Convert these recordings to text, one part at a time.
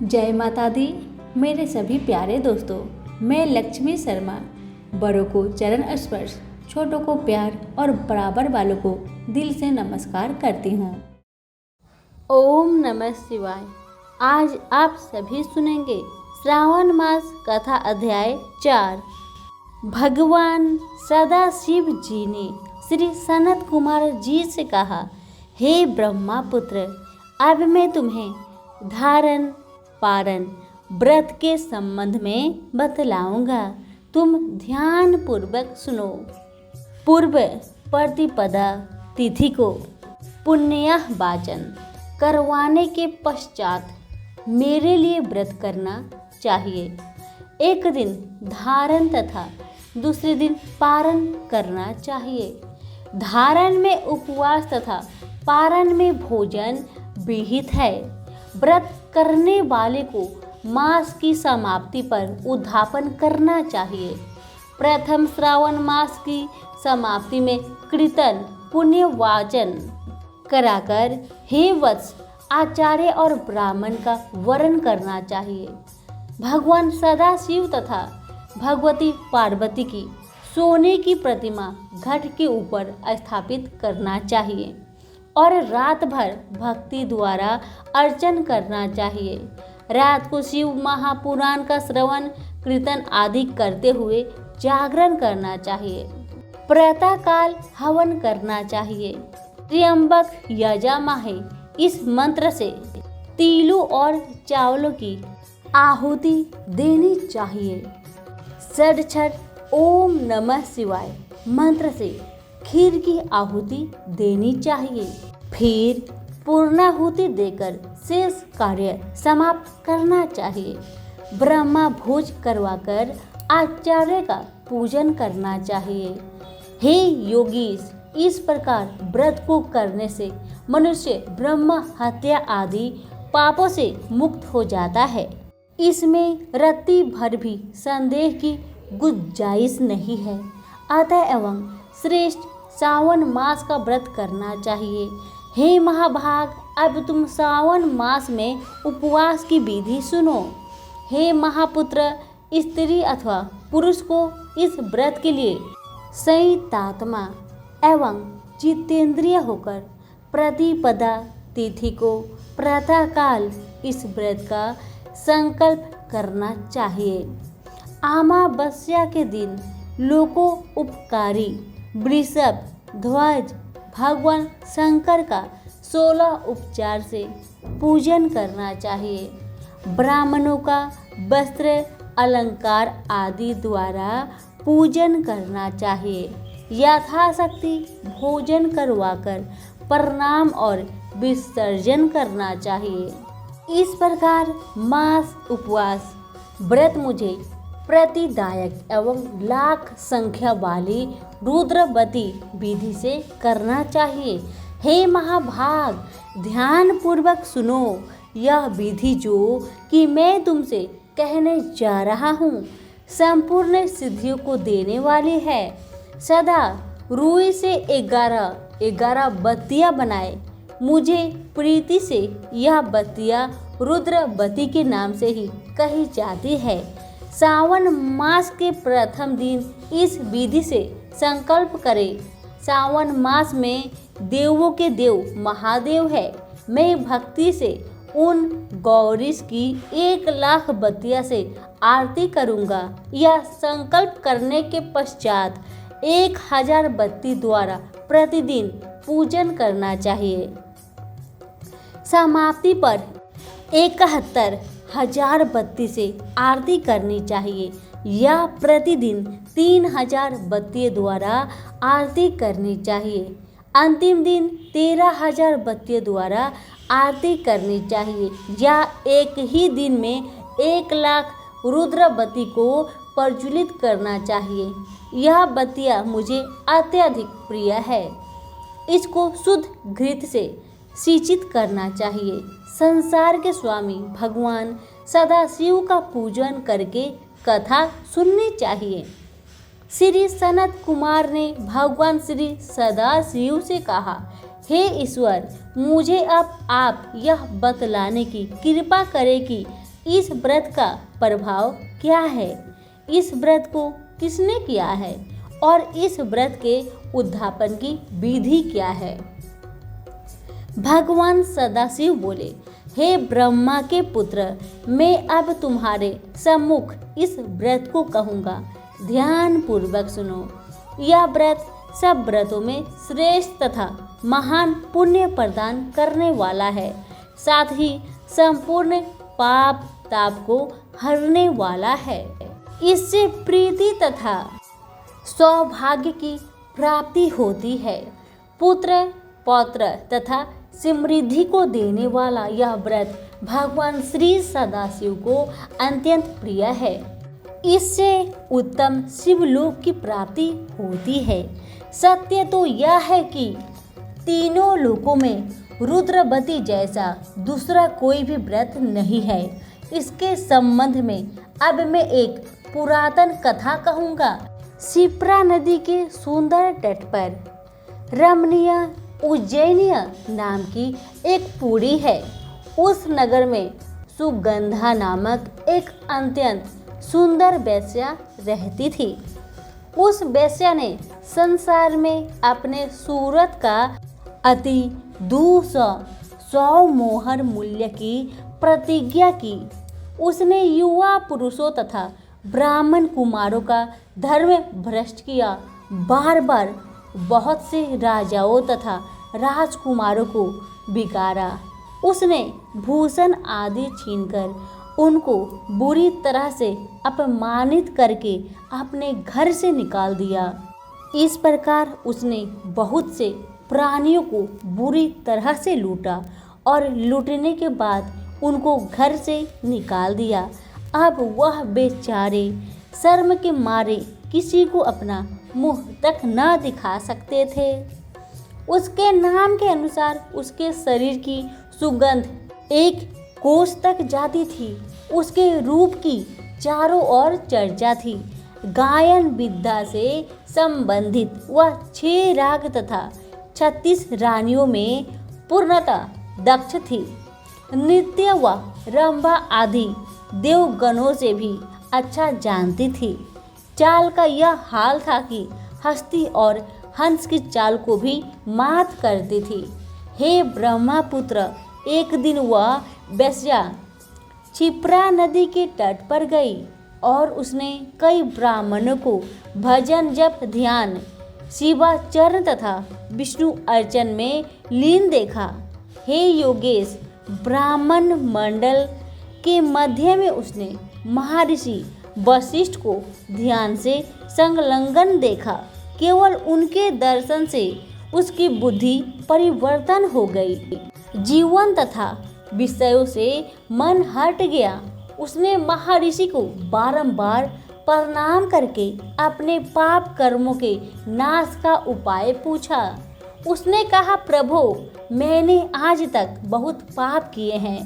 जय माता दी। मेरे सभी प्यारे दोस्तों, मैं लक्ष्मी शर्मा बड़ों को चरण स्पर्श, छोटों को प्यार और बराबर वालों को दिल से नमस्कार करती हूँ। ओम नमः शिवाय। आज आप सभी सुनेंगे श्रावण मास कथा अध्याय 4। भगवान सदाशिव जी ने श्री सनत कुमार जी से कहा, हे ब्रह्मापुत्र, अब मैं तुम्हें धारण पारण व्रत के संबंध में बतलाऊंगा। तुम ध्यान पूर्वक सुनो। पूर्व प्रतिपदा तिथि को पुण्यः वाचन करवाने के पश्चात मेरे लिए व्रत करना चाहिए। एक दिन धारण तथा दूसरे दिन पारण करना चाहिए। धारण में उपवास तथा पारण में भोजन विहित है। व्रत करने वाले को मास की समाप्ति पर उद्यापन करना चाहिए। प्रथम श्रावण मास की समाप्ति में कीर्तन पुण्य वाचन कराकर हे वत्स आचार्य और ब्राह्मण का वरण करना चाहिए। भगवान सदाशिव तथा भगवती पार्वती की सोने की प्रतिमा घट के ऊपर स्थापित करना चाहिए और रात भर भक्ति द्वारा अर्चन करना चाहिए। रात को शिव महापुराण का श्रवण कीर्तन आदि करते हुए जागरण करना चाहिए। प्रातः काल हवन करना चाहिए। त्र्यंबक यजामहे इस मंत्र से तिलों और चावलों की आहुति देनी चाहिए। षड् ओम नमः शिवाय मंत्र से खीर की आहुति देनी चाहिए। फिर पूर्णाहुति देकर शेष कार्य समाप्त करना चाहिए। ब्रह्मा भोज करवाकर आचार्य का पूजन करना चाहिए। हे योगीश, इस प्रकार व्रत को करने से मनुष्य ब्रह्म हत्या आदि पापों से मुक्त हो जाता है। इसमें रत्ती भर भी संदेह की गुंजाइश नहीं है। अतः एवं श्रेष्ठ सावन मास का व्रत करना चाहिए। हे महाभाग, अब तुम सावन मास में उपवास की विधि सुनो। हे महापुत्र, स्त्री अथवा पुरुष को इस व्रत के लिए संयतात्मा एवं जितेंद्रिय होकर प्रतिपदा तिथि को प्रातःकाल इस व्रत का संकल्प करना चाहिए। अमावस्या के दिन लोको उपकारी वृषभ ध्वज भगवान शंकर का 16 उपचार से पूजन करना चाहिए। ब्राह्मणों का वस्त्र अलंकार आदि द्वारा पूजन करना चाहिए। यथाशक्ति भोजन करवाकर प्रणाम और विसर्जन करना चाहिए। इस प्रकार मास उपवास व्रत मुझे प्रतिदायक एवं लाख संख्या वाली रुद्रवती विधि से करना चाहिए। हे महाभाग, ध्यान पूर्वक सुनो। यह विधि जो कि मैं तुमसे कहने जा रहा हूँ संपूर्ण सिद्धियों को देने वाली है। सदा रुई से 11 बत्तियाँ बनाए। मुझे प्रीति से यह बत्तियाँ रुद्रवती के नाम से ही कही जाती है। सावन मास के प्रथम दिन इस विधि से संकल्प करें। सावन मास में देवों के देव महादेव है। मैं भक्ति से उन गौरीश की 1,00,000 बत्तियां से आरती करूंगा। यह संकल्प करने के पश्चात 1000 बत्ती द्वारा प्रतिदिन पूजन करना चाहिए। समाप्ति पर 71,000 बत्ती से आरती करनी चाहिए या प्रतिदिन 3000 बत्ती द्वारा आरती करनी चाहिए। अंतिम दिन 13,000 बत्ती द्वारा आरती करनी चाहिए या एक ही दिन में 1,00,000 रुद्रवती को प्रज्वलित करना चाहिए। यह बत्तियाँ मुझे अत्यधिक प्रिय है। इसको शुद्ध घृत से सिंचित करना चाहिए। संसार के स्वामी भगवान सदाशिव का पूजन करके कथा सुननी चाहिए। श्री सनत कुमार ने भगवान श्री सदाशिव से कहा, हे ईश्वर, मुझे अब आप यह बतलाने की कृपा करें कि इस व्रत का प्रभाव क्या है, इस व्रत को किसने किया है और इस व्रत के उद्यापन की विधि क्या है। भगवान सदाशिव बोले, हे ब्रह्मा के पुत्र, मैं अब तुम्हारे सम्मुख इस व्रत को कहूँगा, ध्यान पूर्वक सुनो। यह व्रत सब व्रतों में श्रेष्ठ तथा महान पुण्य प्रदान करने वाला है, साथ ही संपूर्ण पाप ताप को हरने वाला है। इससे प्रीति तथा सौभाग्य की प्राप्ति होती है। पुत्र पौत्र तथा समृद्धि को देने वाला यह व्रत भगवान श्री सदाशिव को अत्यंत प्रिय है। इससे उत्तम शिवलोक की प्राप्ति होती है। सत्य तो यह है कि तीनों लोकों में रुद्रवती जैसा दूसरा कोई भी व्रत नहीं है। इसके संबंध में अब मैं एक पुरातन कथा कहूँगा। शिप्रा नदी के सुंदर तट पर रमणीय उज्जैनिया नाम की एक पुरी है। उस नगर में सुगंधा नामक एक अत्यंत सुंदर वेश्या रहती थी। उस वेश्या ने संसार में अपने सूरत का अति 200 मोहर मूल्य की प्रतिज्ञा की। उसने युवा पुरुषों तथा ब्राह्मण कुमारों का धर्म भ्रष्ट किया। बार बार बहुत से राजाओं तथा राजकुमारों को बिगाड़ा। उसने भूषण आदि छीनकर उनको बुरी तरह से अपमानित करके अपने घर से निकाल दिया। इस प्रकार उसने बहुत से प्राणियों को बुरी तरह से लूटा और लूटने के बाद उनको घर से निकाल दिया। अब वह बेचारे शर्म के मारे किसी को अपना मुंह तक न दिखा सकते थे। उसके नाम के अनुसार उसके शरीर की सुगंध एक कोस तक जाती थी। उसके रूप की चारों ओर चर्चा थी। गायन विद्या से संबंधित वह 6 राग तथा 36 रानियों में पूर्णतः दक्ष थी। नृत्य व रंभा आदि देवगणों से भी अच्छा जानती थी। चाल का यह हाल था कि हस्ती और हंस की चाल को भी मात करती थी। हे ब्रह्मपुत्र, एक दिन वह वेश्या क्षिप्रा नदी के तट पर गई और उसने कई ब्राह्मणों को भजन जप ध्यान शिवाचरण तथा विष्णु अर्चन में लीन देखा। हे योगेश, ब्राह्मण मंडल के मध्य में उसने महर्षि वशिष्ठ को ध्यान से संलग्न देखा। केवल उनके दर्शन से उसकी बुद्धि परिवर्तन हो गई। जीवन तथा विषयों से मन हट गया। उसने महर्षि को बारंबार प्रणाम करके अपने पाप कर्मों के नाश का उपाय पूछा। उसने कहा, प्रभु, मैंने आज तक बहुत पाप किए हैं।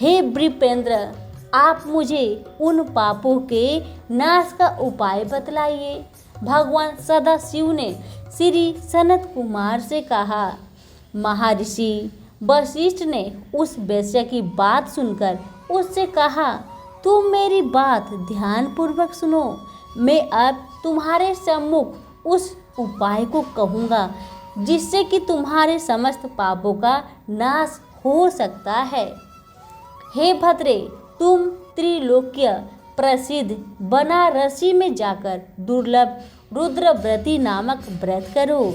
हे वृपेंद्र, आप मुझे उन पापों के नाश का उपाय बतलाइए। भगवान सदाशिव ने श्री सनत कुमार से कहा। महर्षि वशिष्ठ ने उस वेश्या की बात सुनकर उससे कहा, तुम मेरी बात ध्यान पूर्वक सुनो। मैं अब तुम्हारे सम्मुख उस उपाय को कहूँगा जिससे कि तुम्हारे समस्त पापों का नाश हो सकता है। हे भद्रे, तुम त्रिलोक्य प्रसिद्ध बनारसी में जाकर दुर्लभ रुद्रव्रती नामक व्रत करो।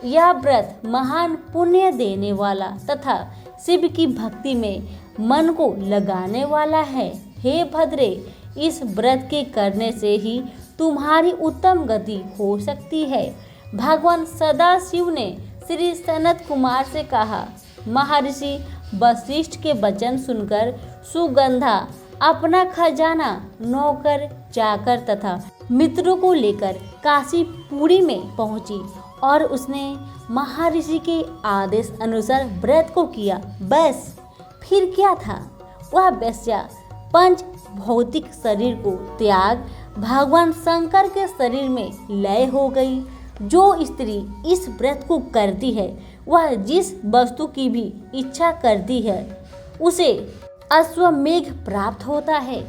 यह व्रत महान पुण्य देने वाला तथा शिव की भक्ति में मन को लगाने वाला है। हे भद्रे, इस व्रत के करने से ही तुम्हारी उत्तम गति हो सकती है। भगवान सदाशिव ने श्री सनत कुमार से कहा। महर्षि वशिष्ठ के वचन सुनकर सुगंधा अपना खजाना, नौकर चाकर तथा मित्रों को लेकर काशीपुरी में पहुंची और उसने महर्षि के आदेश अनुसार व्रत को किया। बस फिर क्या था, वह वेश्या पंच भौतिक शरीर को त्याग भगवान शंकर के शरीर में लय हो गई। जो स्त्री इस व्रत को करती है वह जिस वस्तु की भी इच्छा करती है उसे अश्वमेघ प्राप्त होता है।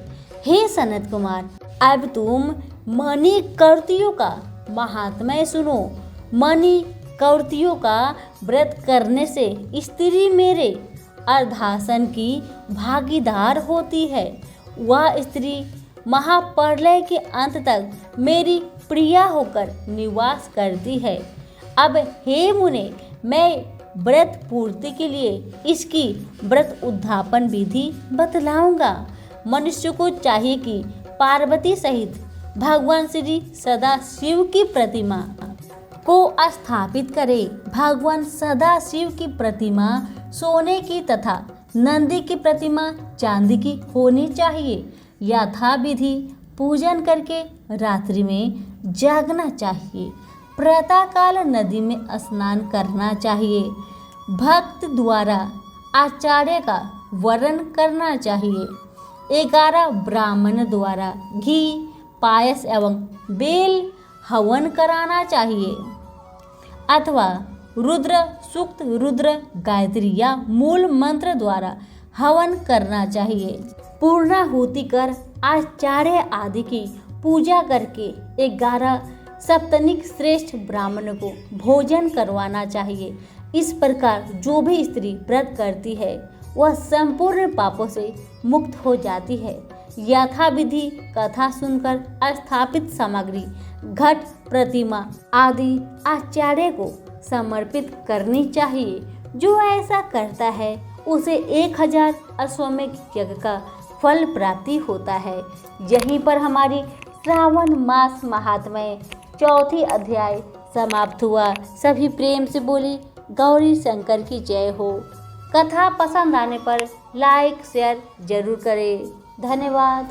हे सनत कुमार, अब तुम मणि कौर्तियों का महात्म्य सुनो। मणि कौर्तियों का व्रत करने से स्त्री मेरे अर्धासन की भागीदार होती है। वह स्त्री महाप्रलय के अंत तक मेरी प्रिया होकर निवास करती है। अब हे मुने, मैं व्रत पूर्ति के लिए इसकी व्रत उद्धापन विधि बतलाऊंगा। मनुष्य को चाहिए कि पार्वती सहित भगवान श्री सदाशिव की प्रतिमा को स्थापित करे। भगवान सदाशिव की प्रतिमा सोने की तथा नंदी की प्रतिमा चांदी की होनी चाहिए। यथाविधि पूजन करके रात्रि में जागना चाहिए। प्रातःकाल नदी में स्नान करना चाहिए। भक्त द्वारा आचार्य का वरण करना चाहिए। 11 ब्राह्मण द्वारा घी, पायस एवं बेल हवन कराना चाहिए अथवा रुद्र सूक्त, रुद्र गायत्री या मूल मंत्र द्वारा हवन करना चाहिए। पूर्णाहुति कर आचार्य आदि की पूजा करके 11 सप्तनिक श्रेष्ठ ब्राह्मण को भोजन करवाना चाहिए। इस प्रकार जो भी स्त्री व्रत करती है वह संपूर्ण पापों से मुक्त हो जाती है। यथाविधि कथा सुनकर स्थापित सामग्री घट, प्रतिमा आदि आचार्य को समर्पित करनी चाहिए। जो ऐसा करता है उसे 1000 अश्वमेघ यज्ञ का फल प्राप्ति होता है। यहीं पर हमारी श्रावण मास महात्म्य चौथी अध्याय समाप्त हुआ। सभी प्रेम से बोली गौरी शंकर की जय हो। कथा पसंद आने पर लाइक शेयर जरूर करें। धन्यवाद।